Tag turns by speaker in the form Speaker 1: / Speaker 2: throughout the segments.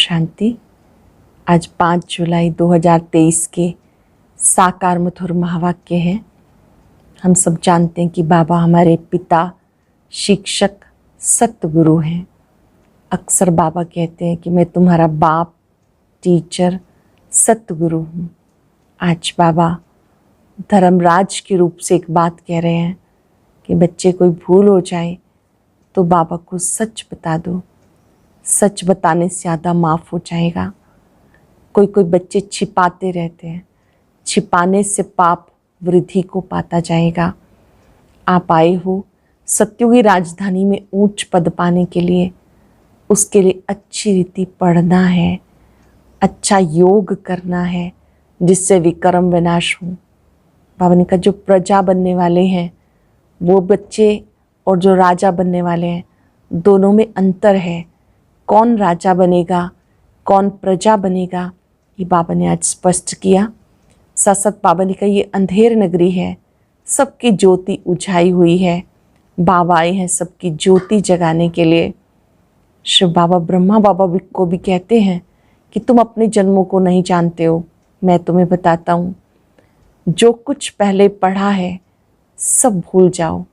Speaker 1: शांति। आज 5 जुलाई 2023 के साकार मधुर महावाक्य हैं। हम सब जानते हैं कि बाबा हमारे पिता, शिक्षक, सतगुरु हैं। अक्सर बाबा कहते हैं कि मैं तुम्हारा बाप, टीचर, सतगुरु हूँ। आज बाबा धर्मराज के रूप से एक बात कह रहे हैं कि बच्चे कोई भूल हो जाए तो बाबा को सच बता दो। सच बताने से ज़्यादा माफ़ हो जाएगा। कोई कोई बच्चे छिपाते रहते हैं, छिपाने से पाप वृद्धि को पाता जाएगा। आप आए हो सत्युगी राजधानी में ऊंच पद पाने के लिए, उसके लिए अच्छी रीति पढ़ना है, अच्छा योग करना है जिससे विक्रम विनाश हो। बाबा ने कहा जो प्रजा बनने वाले हैं वो बच्चे और जो राजा बनने वाले हैं दोनों में अंतर है। कौन राजा बनेगा, कौन प्रजा बनेगा, ये बाबा ने आज स्पष्ट किया। साथ साथ बाबा ने कहा ये अंधेर नगरी है, सबकी ज्योति उझाई हुई है। बाबा आए हैं सबकी ज्योति जगाने के लिए। शिव बाबा ब्रह्मा बाबा को भी कहते हैं कि तुम अपने जन्मों को नहीं जानते हो, मैं तुम्हें बताता हूँ। जो कुछ पहले पढ़ा है सब भूल जाओ।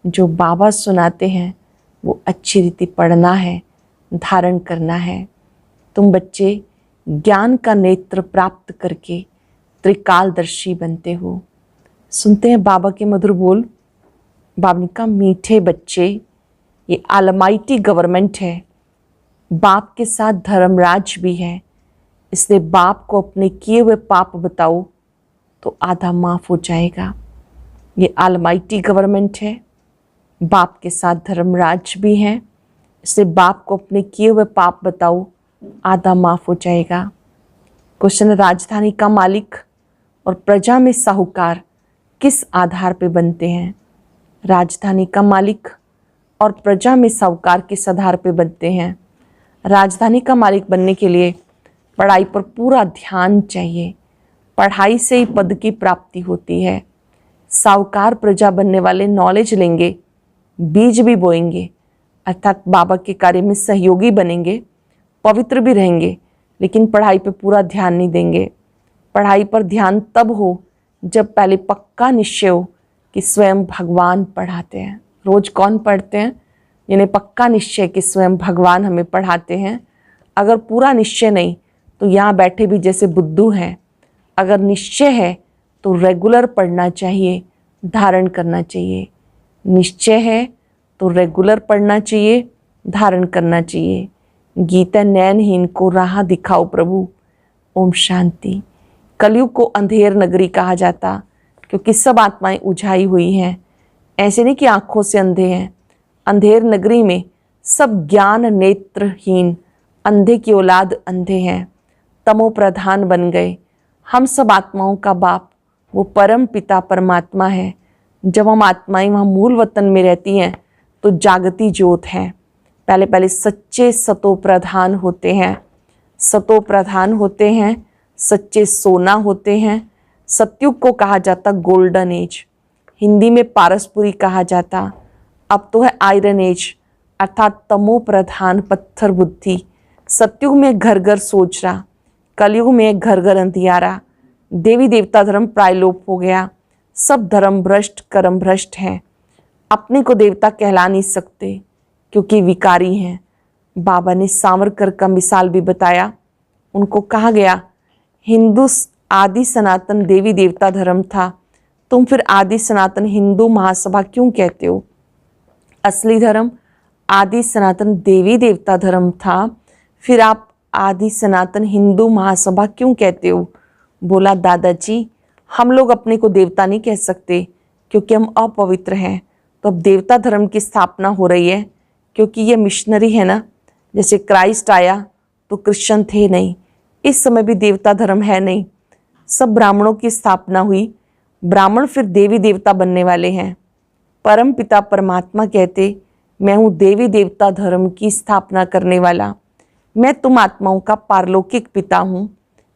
Speaker 1: जो बाबा सुनाते हैं वो अच्छी रीति पढ़ना है, धारण करना है। तुम बच्चे ज्ञान का नेत्र प्राप्त करके त्रिकालदर्शी बनते हो। सुनते हैं बाबा के मधुर बोल। बाबा ने कहा मीठे बच्चे, ये आलमाइटी गवर्नमेंट है, बाप के साथ धर्मराज भी है, इसलिए बाप को अपने किए हुए पाप बताओ तो आधा माफ हो जाएगा। ये आलमाइटी गवर्नमेंट है, बाप के साथ धर्मराज भी है, इसलिए बाप को अपने किए हुए पाप बताओ, आधा माफ हो जाएगा। क्वेश्चन, राजधानी का मालिक और प्रजा में साहूकार किस आधार पे बनते हैं? राजधानी का मालिक और प्रजा में साहूकार किस आधार पे बनते हैं? राजधानी का मालिक बनने के लिए पढ़ाई पर पूरा ध्यान चाहिए। पढ़ाई से ही पद की प्राप्ति होती है। साहूकार प्रजा बनने वाले नॉलेज लेंगे, बीज भी बोएंगे, अर्थात बाबा के कार्य में सहयोगी बनेंगे, पवित्र भी रहेंगे, लेकिन पढ़ाई पे पूरा ध्यान नहीं देंगे। पढ़ाई पर ध्यान तब हो जब पहले पक्का निश्चय हो कि स्वयं भगवान पढ़ाते हैं। रोज़ कौन पढ़ते हैं? जिन्हें पक्का निश्चय कि स्वयं भगवान हमें पढ़ाते हैं। अगर पूरा निश्चय नहीं तो यहाँ बैठे भी जैसे बुद्धू हैं। अगर निश्चय है तो रेगुलर पढ़ना चाहिए, धारण करना चाहिए। निश्चय है तो रेगुलर पढ़ना चाहिए, धारण करना चाहिए। गीता नैनहीन को राह दिखाओ प्रभु। ओम शांति। कलयुग को अंधेर नगरी कहा जाता क्योंकि सब आत्माएं उझाई हुई हैं। ऐसे नहीं कि आँखों से अंधे हैं। अंधेर नगरी में सब ज्ञान नेत्रहीन, अंधे की औलाद अंधे हैं, तमो प्रधान बन गए। हम सब आत्माओं का बाप वो परम पिता परमात्मा है। जब हम आत्माएं वहाँ मूल वतन में रहती हैं तो जागती ज्योत है। पहले पहले सच्चे सतो प्रधान होते हैं। सतो प्रधान होते हैं, सच्चे सोना होते हैं। सतयुग को कहा जाता गोल्डन एज, हिंदी में पारसपुरी कहा जाता। अब तो है आयरन एज, अर्थात तमो प्रधान पत्थर बुद्धि। सतयुग में घर घर सोच रहा, कलयुग में घर घर अंधियारा। देवी देवता धर्म प्रायलोप हो गया। सब धर्म भ्रष्ट कर्म भ्रष्ट हैं। अपने को देवता कहला नहीं सकते क्योंकि विकारी हैं। बाबा ने सावरकर का मिसाल भी बताया। उनको कहा गया हिंदू आदि सनातन देवी देवता धर्म था, तुम फिर आदि सनातन हिंदू महासभा क्यों कहते हो? असली धर्म आदि सनातन देवी देवता धर्म था, फिर आप आदि सनातन हिंदू महासभा क्यों कहते हो? बोला दादाजी हम लोग अपने को देवता नहीं कह सकते क्योंकि हम अपवित्र हैं। तो अब देवता धर्म की स्थापना हो रही है क्योंकि ये मिशनरी है ना। जैसे क्राइस्ट आया तो क्रिश्चियन थे नहीं, इस समय भी देवता धर्म है नहीं। सब ब्राह्मणों की स्थापना हुई। ब्राह्मण फिर देवी देवता बनने वाले हैं। परम पिता परमात्मा कहते मैं हूँ देवी देवता धर्म की स्थापना करने वाला। मैं तुम आत्माओं का पारलौकिक पिता हूँ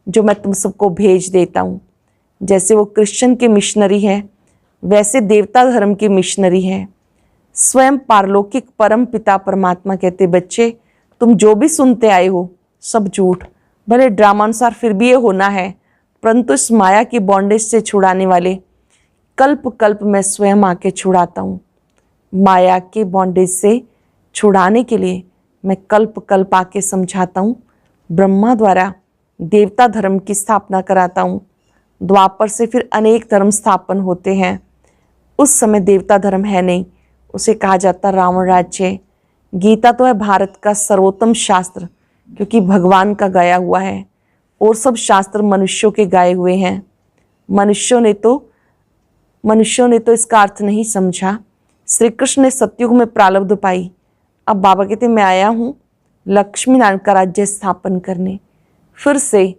Speaker 1: जो मैं तुम सबको भेज देता हूँ। जैसे वो क्रिश्चियन के मिशनरी हैं वैसे देवता धर्म के मिशनरी हैं। स्वयं पारलौकिक परम पिता परमात्मा कहते बच्चे तुम जो भी सुनते आए हो सब झूठ। भले ड्रामानुसार फिर भी ये होना है, परंतु इस माया की बॉन्डेज से छुड़ाने वाले कल्प कल्प मैं स्वयं आके छुड़ाता हूँ। माया के बॉन्डेज से छुड़ाने के लिए मैं कल्प कल्प आके समझाता हूँ। ब्रह्मा द्वारा देवता धर्म की स्थापना कराता हूँ। द्वापर से फिर अनेक धर्म स्थापन होते हैं। उस समय देवता धर्म है नहीं, उसे कहा जाता रावण राज्य। गीता तो है भारत का सर्वोत्तम शास्त्र, क्योंकि भगवान का गाया हुआ है, और सब शास्त्र मनुष्यों के गाए हुए हैं। मनुष्यों ने तो इसका अर्थ नहीं समझा। श्री कृष्ण ने सतयुग में प्रारब्ध पाई। अब बाबा कहते मैं आया हूँ लक्ष्मी नारायण का राज्य स्थापन करने, फिर से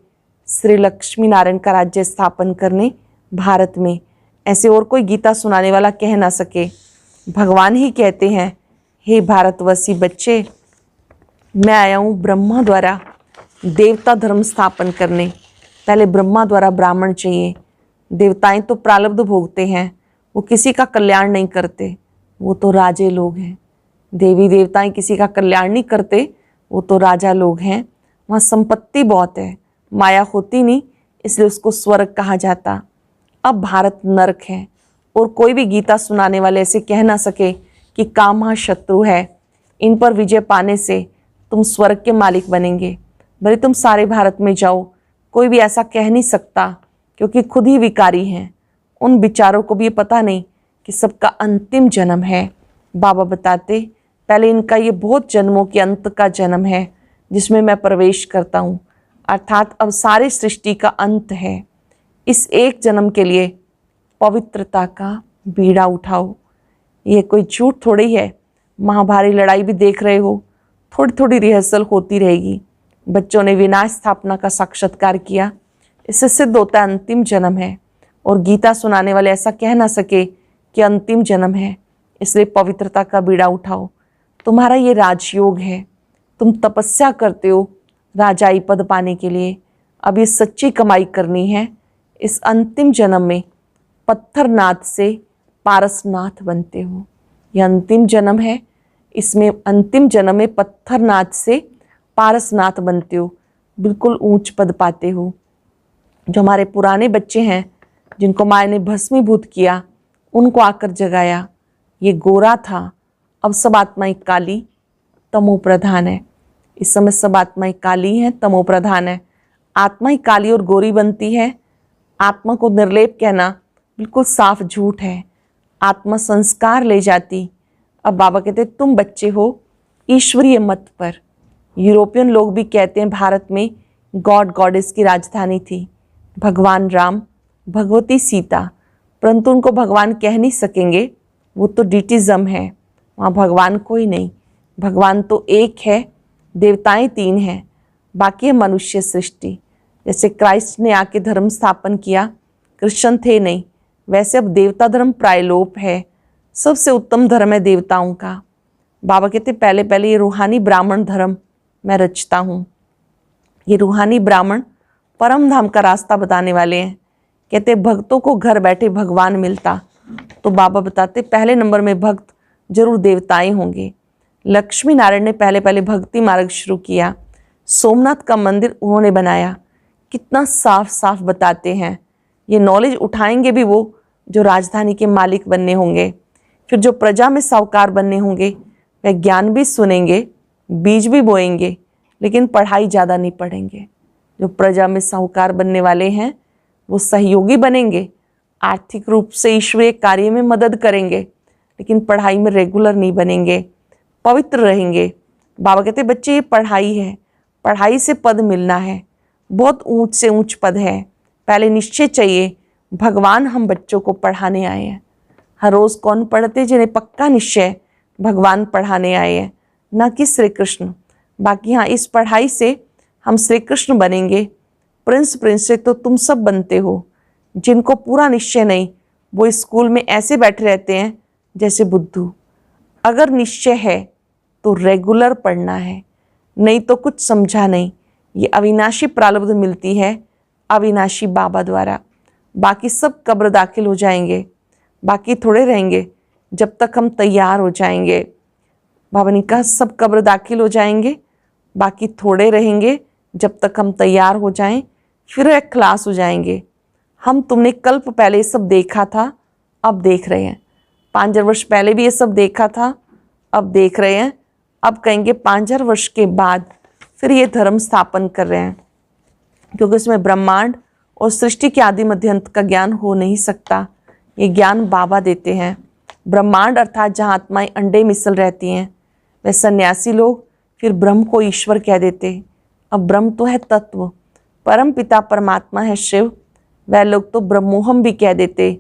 Speaker 1: श्री लक्ष्मी नारायण का राज्य स्थापन करने भारत में। ऐसे और कोई गीता सुनाने वाला कह ना सके। भगवान ही कहते हैं, हे भारतवासी बच्चे, मैं आया हूँ ब्रह्मा द्वारा देवता धर्म स्थापन करने। पहले ब्रह्मा द्वारा ब्राह्मण चाहिए। देवताएं तो प्रारब्ध भोगते हैं, वो किसी का कल्याण नहीं करते, वो तो राजे लोग हैं। देवी देवताएं किसी का कल्याण नहीं करते, वो तो राजा लोग हैं। वहाँ संपत्ति बहुत है, माया होती नहीं, इसलिए उसको स्वर्ग कहा जाता। अब भारत नरक है, और कोई भी गीता सुनाने वाले ऐसे कह ना सके कि काम शत्रु है, इन पर विजय पाने से तुम स्वर्ग के मालिक बनेंगे। भले तुम सारे भारत में जाओ, कोई भी ऐसा कह नहीं सकता, क्योंकि खुद ही विकारी हैं। उन विचारों को भी ये पता नहीं कि सबका अंतिम जन्म है। बाबा बताते पहले इनका ये बहुत जन्मों के अंत का जन्म है, जिसमें मैं प्रवेश करता हूँ, अर्थात अब सारी सृष्टि का अंत है। इस एक जन्म के लिए पवित्रता का बीड़ा उठाओ। ये कोई झूठ थोड़ी है। महाभारी लड़ाई भी देख रहे हो, थोड़ी थोड़ी रिहर्सल होती रहेगी। बच्चों ने विनाश स्थापना का साक्षात्कार किया, इससे सिद्ध होता है अंतिम जन्म है। और गीता सुनाने वाले ऐसा कह ना सके कि अंतिम जन्म है, इसलिए पवित्रता का बीड़ा उठाओ। तुम्हारा ये राजयोग है, तुम तपस्या करते हो राजाई पद पाने के लिए। अब ये सच्ची कमाई करनी है। इस अंतिम जन्म में पत्थरनाथ से पारसनाथ बनते हो। यह अंतिम जन्म है, इसमें अंतिम जन्म में पत्थरनाथ से पारसनाथ बनते हो, बिल्कुल ऊंच पद पाते हो। जो हमारे पुराने बच्चे हैं, जिनको माया ने भस्मीभूत किया, उनको आकर जगाया। ये गोरा था, अब सब आत्माएं काली तमो प्रधान है। इस समय सब आत्माएं काली हैं, तमो प्रधान है। आत्माएं काली और गोरी बनती है। आत्मा को निर्लेप कहना बिल्कुल साफ झूठ है। आत्मा संस्कार ले जाती। अब बाबा कहते तुम बच्चे हो ईश्वरीय मत पर। यूरोपियन लोग भी कहते हैं भारत में गॉड गॉडेस की राजधानी थी, भगवान राम, भगवती सीता, परंतु उनको भगवान कह नहीं सकेंगे, वो तो डिटिज्म है। वहाँ भगवान कोई नहीं, भगवान तो एक है, देवताएं 3 हैं, बाकी है मनुष्य सृष्टि। जैसे क्राइस्ट ने आके धर्म स्थापन किया, कृष्ण थे नहीं, वैसे अब देवता धर्म प्रायलोप है। सबसे उत्तम धर्म है देवताओं का। बाबा कहते पहले पहले ये रूहानी ब्राह्मण धर्म मैं रचता हूँ। ये रूहानी ब्राह्मण परम धाम का रास्ता बताने वाले हैं। कहते भक्तों को घर बैठे भगवान मिलता, तो बाबा बताते पहले नंबर में भक्त जरूर देवताएं होंगे। लक्ष्मी नारायण ने पहले पहले भक्ति मार्ग शुरू किया। सोमनाथ का मंदिर उन्होंने बनाया। कितना साफ साफ बताते हैं। ये नॉलेज उठाएंगे भी वो जो राजधानी के मालिक बनने होंगे। फिर जो प्रजा में साहूकार बनने होंगे, वह ज्ञान भी सुनेंगे, बीज भी बोएंगे, लेकिन पढ़ाई ज़्यादा नहीं पढ़ेंगे। जो प्रजा में साहूकार बनने वाले हैं, वो सहयोगी बनेंगे, आर्थिक रूप से ईश्वरीय कार्य में मदद करेंगे, लेकिन पढ़ाई में रेगुलर नहीं बनेंगे, पवित्र रहेंगे। बाबा कहते बच्चे ये पढ़ाई है, पढ़ाई से पद मिलना है, बहुत ऊंच से ऊंच पद है। पहले निश्चय चाहिए भगवान हम बच्चों को पढ़ाने आए हैं। हर रोज़ कौन पढ़ते जिन्हें पक्का निश्चय भगवान पढ़ाने आए हैं, न कि श्री कृष्ण। बाकी हाँ, इस पढ़ाई से हम श्री कृष्ण बनेंगे। प्रिंस से तो तुम सब बनते हो। जिनको पूरा निश्चय नहीं, वो स्कूल में ऐसे बैठे रहते हैं जैसे बुद्धू। अगर निश्चय है तो रेगुलर पढ़ना है, नहीं तो कुछ समझा नहीं। ये अविनाशी प्रारब्ध मिलती है अविनाशी बाबा द्वारा। बाकी सब कब्र दाखिल हो जाएंगे, बाकी थोड़े रहेंगे जब तक हम तैयार हो जाएंगे। बाबा ने कहा सब कब्र दाखिल हो जाएंगे, बाकी थोड़े रहेंगे जब तक हम तैयार हो जाएं फिर एक क्लास हो जाएंगे। हम तुमने कल्प पहले ये सब देखा था, अब देख रहे हैं। 5000 वर्ष पहले भी ये सब देखा था, अब देख रहे हैं। अब कहेंगे 5000 वर्ष के बाद फिर ये धर्म स्थापन कर रहे हैं, क्योंकि उसमें ब्रह्मांड और सृष्टि के आदि मध्य अंत का ज्ञान हो नहीं सकता। ये ज्ञान बाबा देते हैं। ब्रह्मांड अर्थात जहाँ आत्माएं अंडे मिसल रहती हैं, वह सन्यासी लोग फिर ब्रह्म को ईश्वर कह देते। अब ब्रह्म तो है तत्व, परम पिता परमात्मा है शिव, वह लोग तो ब्रह्मोहम भी कह देते,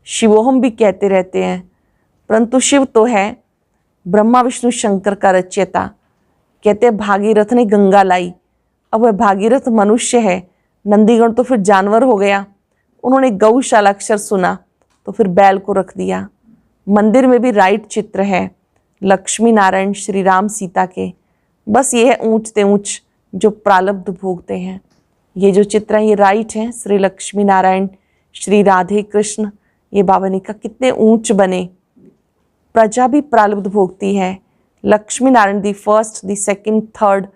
Speaker 1: शिवोहम भी कहते रहते हैं। परंतु शिव तो है ब्रह्मा विष्णु शंकर का रचयिता। कहते भागीरथ ने गंगा लाई, अब वह भागीरथ मनुष्य है, नंदीगण तो फिर जानवर हो गया। उन्होंने गौशाला अक्षर सुना तो फिर बैल को रख दिया। मंदिर में भी राइट चित्र है, लक्ष्मी नारायण श्री राम सीता के। बस ये है ऊंचते ऊंच जो प्रारब्ध भोगते हैं। ये जो चित्र हैं ये राइट हैं, श्री लक्ष्मी नारायण श्री राधे कृष्ण। ये बाबा ने कहा कितने ऊंच बने। प्रजा भी प्रारब्ध भोगती है। Lakshmi Narayan the first the second third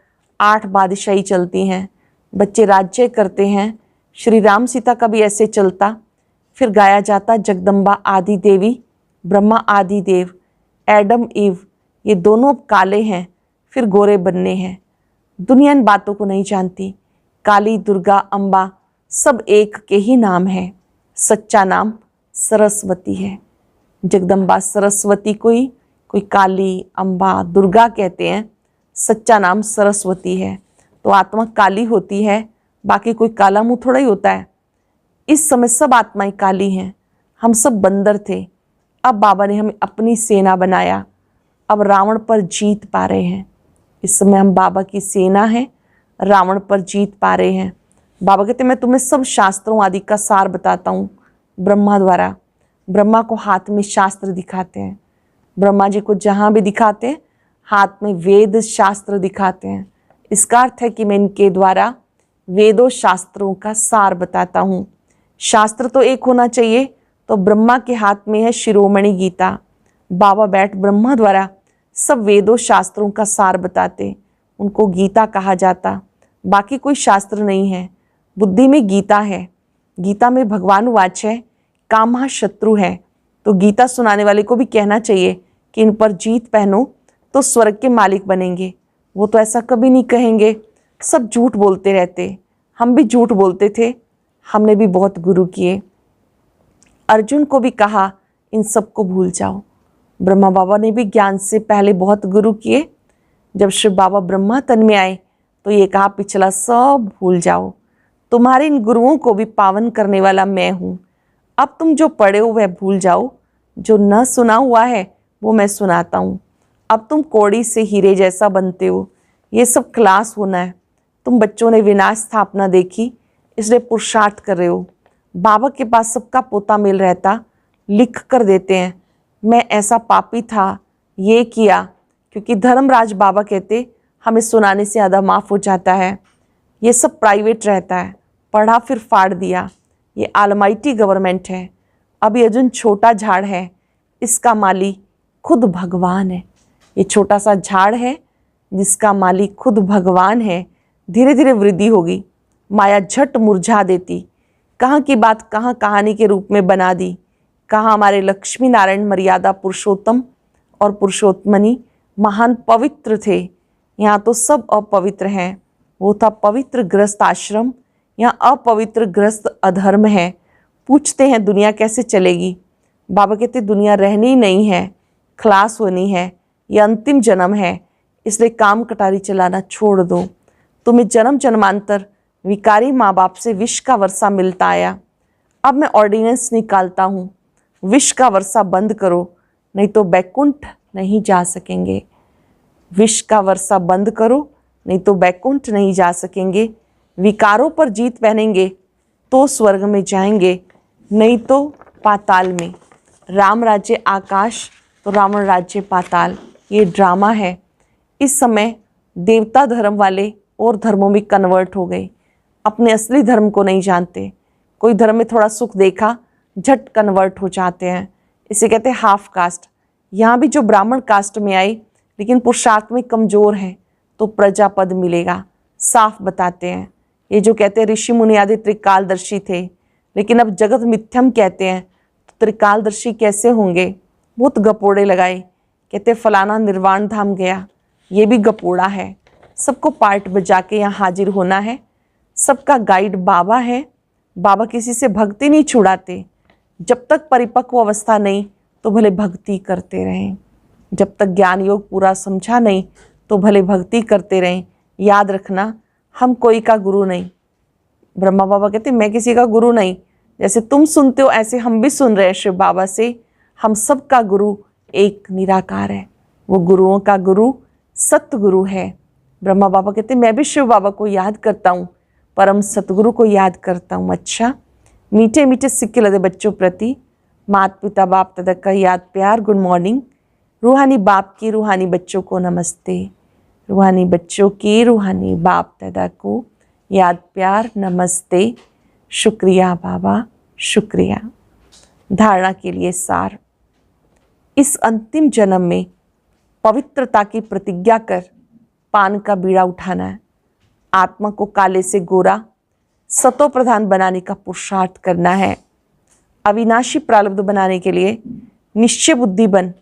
Speaker 1: 8 बादशाही चलती हैं, बच्चे राज्य करते हैं। श्री राम सीता का भी ऐसे चलता। फिर गाया जाता जगदम्बा आदि देवी, ब्रह्मा आदि देव, एडम ईव, ये दोनों काले हैं फिर गोरे बनने हैं। दुनिया इन बातों को नहीं जानती। काली, दुर्गा, अम्बा सब एक के ही नाम हैं। सच्चा नाम सरस्वती है। जगदम्बा सरस्वती को ही कोई काली, अम्बा, दुर्गा कहते हैं। सच्चा नाम सरस्वती है। तो आत्मा काली होती है, बाकी कोई काला मुंह थोड़ा ही होता है। इस समय सब आत्माएं काली हैं। हम सब बंदर थे, अब बाबा ने हमें अपनी सेना बनाया। अब रावण पर जीत पा रहे हैं। इस समय हम बाबा की सेना हैं, रावण पर जीत पा रहे हैं। बाबा कहते मैं तुम्हें सब शास्त्रों आदि का सार बताता हूँ ब्रह्मा द्वारा। ब्रह्मा को हाथ में शास्त्र दिखाते हैं, ब्रह्मा जी को जहाँ भी दिखाते हैं हाथ में वेद शास्त्र दिखाते हैं। इसका अर्थ है कि मैं इनके द्वारा वेदों शास्त्रों का सार बताता हूँ। शास्त्र तो एक होना चाहिए, तो ब्रह्मा के हाथ में है शिरोमणि गीता। बाबा बैठ ब्रह्मा द्वारा सब वेदों शास्त्रों का सार बताते, उनको गीता कहा जाता। बाकी कोई शास्त्र नहीं है, बुद्धि में गीता है। गीता में भगवान वाच है, कामा शत्रु है। तो गीता सुनाने वाले को भी कहना चाहिए कि इन पर जीत पहनो तो स्वर्ग के मालिक बनेंगे। वो तो ऐसा कभी नहीं कहेंगे, सब झूठ बोलते रहते। हम भी झूठ बोलते थे, हमने भी बहुत गुरु किए। अर्जुन को भी कहा इन सबको भूल जाओ। ब्रह्मा बाबा ने भी ज्ञान से पहले बहुत गुरु किए। जब शिव बाबा ब्रह्मा तन में आए तो ये कहा पिछला सब भूल जाओ, तुम्हारे इन गुरुओं को भी पावन करने वाला मैं हूँ। अब तुम जो पढ़े हो वह भूल जाओ, जो न सुना हुआ है वो मैं सुनाता हूँ। अब तुम कौड़ी से हीरे जैसा बनते हो, ये सब क्लास होना है। तुम बच्चों ने विनाश स्थापना देखी, इसलिए पुरुषार्थ कर रहे हो। बाबा के पास सबका पोता मेल रहता, लिख कर देते हैं मैं ऐसा पापी था, ये किया। क्योंकि धर्मराज बाबा कहते हमें सुनाने से ज़्यादा माफ़ हो जाता है। ये सब प्राइवेट रहता है, पढ़ा फिर फाड़ दिया। ये आलमाइटी गवर्नमेंट है। अब ये अर्जुन छोटा झाड़ है, इसका माली खुद भगवान है। ये छोटा सा झाड़ है जिसका मालिक खुद भगवान है। धीरे धीरे वृद्धि होगी, माया झट मुरझा देती। कहाँ की बात कहाँ कहानी के रूप में बना दी। कहाँ हमारे लक्ष्मी नारायण मर्यादा पुरुषोत्तम और पुरुषोत्तमनी महान पवित्र थे, यहाँ तो सब अपवित्र हैं। वो था पवित्र ग्रस्त आश्रम, यहाँ अपवित्र ग्रस्त अधर्म है। पूछते हैं दुनिया कैसे चलेगी। बाबा कहते दुनिया रहनी नहीं है, खलास होनी है। ये अंतिम जन्म है, इसलिए काम कटारी चलाना छोड़ दो। तुम्हें जन्म जन्मांतर विकारी माँ बाप से विष का वर्षा मिलता आया। अब मैं ऑर्डिनेंस निकालता हूँ, विष का वर्षा बंद करो, नहीं तो बैकुंठ नहीं जा सकेंगे। विष का वर्षा बंद करो, नहीं तो बैकुंठ नहीं जा सकेंगे। विकारों पर जीत पहनेंगे तो स्वर्ग में जाएंगे, नहीं तो पाताल में। राम राज्य आकाश तो रावण राज्य पाताल, ये ड्रामा है। इस समय देवता धर्म वाले और धर्मों में कन्वर्ट हो गए, अपने असली धर्म को नहीं जानते। कोई धर्म में थोड़ा सुख देखा झट कन्वर्ट हो जाते हैं, इसे कहते हैं हाफ कास्ट। यहाँ भी जो ब्राह्मण कास्ट में आए लेकिन पुरुषार्थ में कमज़ोर हैं तो प्रजापद मिलेगा, साफ बताते हैं। ये जो कहते हैं ऋषि मुनि आदि त्रिकालदर्शी थे, लेकिन अब जगत मिथ्यम कहते हैं, तो त्रिकालदर्शी कैसे होंगे? बहुत गपोड़े लगाए, कहते फलाना निर्वाण धाम गया, ये भी गपोड़ा है। सबको पार्ट बजा के यहाँ हाजिर होना है। सबका गाइड बाबा है। बाबा किसी से भक्ति नहीं छुड़ाते। जब तक परिपक्व अवस्था नहीं तो भले भक्ति करते रहें, जब तक ज्ञान योग पूरा समझा नहीं तो भले भक्ति करते रहें। याद रखना, हम कोई का गुरु नहीं। ब्रह्मा बाबा कहते मैं किसी का गुरु नहीं, जैसे तुम सुनते हो ऐसे हम भी सुन रहे हैं शिव बाबा से। हम सब का गुरु एक निराकार है, वो गुरुओं का गुरु सतगुरु है। ब्रह्मा बाबा कहते मैं भी शिव बाबा को याद करता हूँ, परम सतगुरु को याद करता हूँ। अच्छा, मीठे मीठे सिक्के लदे बच्चों प्रति माता पिता बाप दादा का याद प्यार गुड मॉर्निंग। रूहानी बाप की रूहानी बच्चों को नमस्ते। रूहानी बच्चों की रूहानी बाप दादा को याद प्यार नमस्ते। शुक्रिया बाबा, शुक्रिया। धारणा के लिए सार। इस अंतिम जन्म में पवित्रता की प्रतिज्ञा कर पान का बीड़ा उठाना है। आत्मा को काले से गोरा सतो प्रधान बनाने का पुरुषार्थ करना है। अविनाशी प्रारब्ध बनाने के लिए निश्चय बुद्धि बन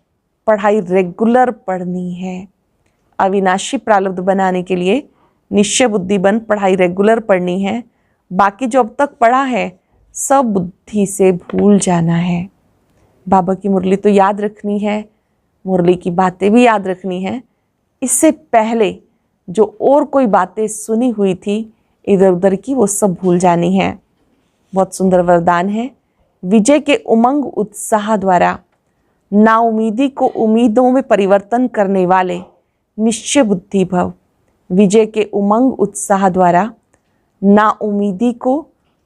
Speaker 1: पढ़ाई रेगुलर पढ़नी है। अविनाशी प्रारब्ध बनाने के लिए निश्चय बुद्धि बन पढ़ाई रेगुलर पढ़नी है। बाकी जो अब तक पढ़ा है सब बुद्धि से भूल जाना है। बाबा की मुरली तो याद रखनी है, मुरली की बातें भी याद रखनी है। इससे पहले जो और कोई बातें सुनी हुई थी इधर उधर की, वो सब भूल जानी है। बहुत सुंदर वरदान है। विजय के उमंग उत्साह द्वारा नाउमीदी को उम्मीदों में परिवर्तन करने वाले निश्चय बुद्धि भव। विजय के उमंग उत्साह द्वारा नाउमीदी को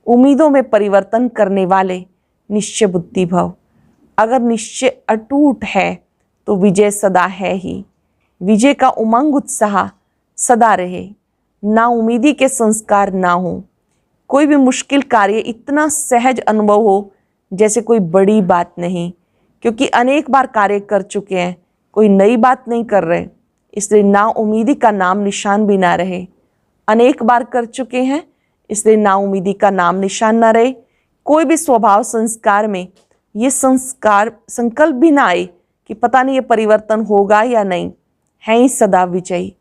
Speaker 1: उम्मीदों में परिवर्तन करने वाले निश्चय बुद्धि भव। अगर निश्चय अटूट है तो विजय सदा है ही। विजय का उमंग उत्साह सदा रहे। नाउमीदी के संस्कार ना हो। कोई भी मुश्किल कार्य इतना सहज अनुभव हो जैसे कोई बड़ी बात नहीं, क्योंकि अनेक बार कार्य कर चुके हैं, कोई नई बात नहीं कर रहे, इसलिए नाउमीदी का नाम निशान भी ना रहे। अनेक बार कर चुके हैं इसलिए नाउमीदी का नाम निशान ना रहे। कोई भी स्वभाव संस्कार में ये संस्कार संकल्प भी ना आए कि पता नहीं ये परिवर्तन होगा या नहीं, है ही सदा विजयी।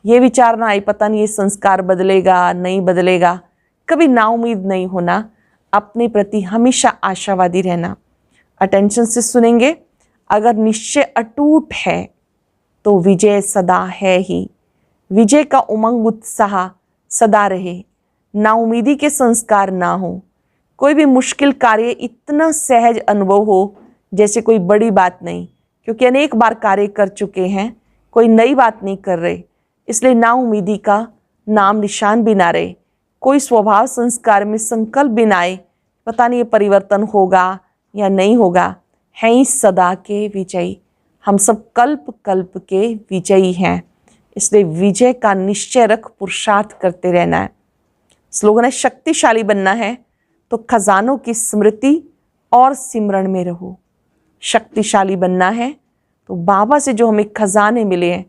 Speaker 1: ये विचार ना आए पता नहीं ये संस्कार बदलेगा नहीं बदलेगा। कभी नाउमीद नहीं होना, अपने प्रति हमेशा आशावादी रहना। अटेंशन से सुनेंगे। अगर निश्चय अटूट है तो विजय सदा है ही। विजय का उमंग उत्साह सदा रहे। नाउमीदी के संस्कार ना हो। कोई भी मुश्किल कार्य इतना सहज अनुभव हो जैसे कोई बड़ी बात नहीं, क्योंकि अनेक बार कार्य कर चुके हैं, कोई नई बात नहीं कर रहे, इसलिए नाउमीदी का नाम निशान भी ना रहे। कोई स्वभाव संस्कार में संकल्प भी ना आए पता नहीं ये परिवर्तन होगा या नहीं होगा, हैं ही सदा के विजयी। हम सब कल्प कल्प के विजयी हैं, इसलिए विजय का निश्चय रख पुरुषार्थ करते रहना है। स्लोगन है शक्तिशाली बनना है तो खजानों की स्मृति और सिमरण में रहो। शक्तिशाली बनना है तो बाबा से जो हमें खजाने मिले हैं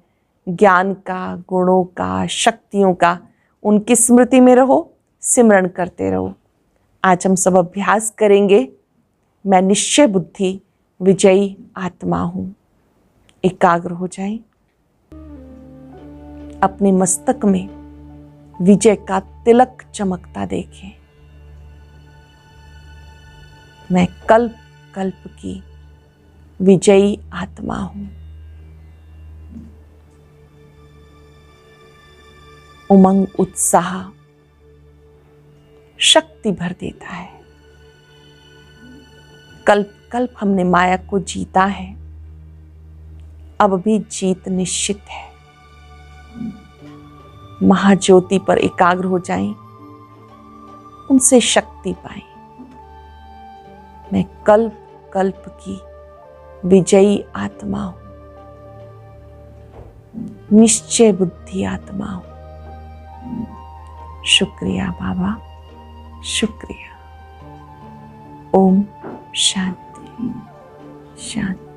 Speaker 1: ज्ञान का, गुणों का, शक्तियों का, उनकी स्मृति में रहो, सिमरण करते रहो। आज हम सब अभ्यास करेंगे। मैं निश्चय बुद्धि विजयी आत्मा हूँ। एकाग्र हो जाएं। अपने मस्तक में विजय का तिलक चमकता देखें। मैं कल्प कल्प की विजयी आत्मा हूं। उमंग उत्साह शक्ति भर देता है। कल्प कल्प हमने माया को जीता है, अब भी जीत निश्चित है। महाज्योति पर एकाग्र हो जाएं, उनसे शक्ति पाएं। मैं कल्प कल्प की विजयी आत्मा हूं, निश्चय बुद्धि आत्मा हूं। शुक्रिया बाबा, शुक्रिया। ओम शांति शांति।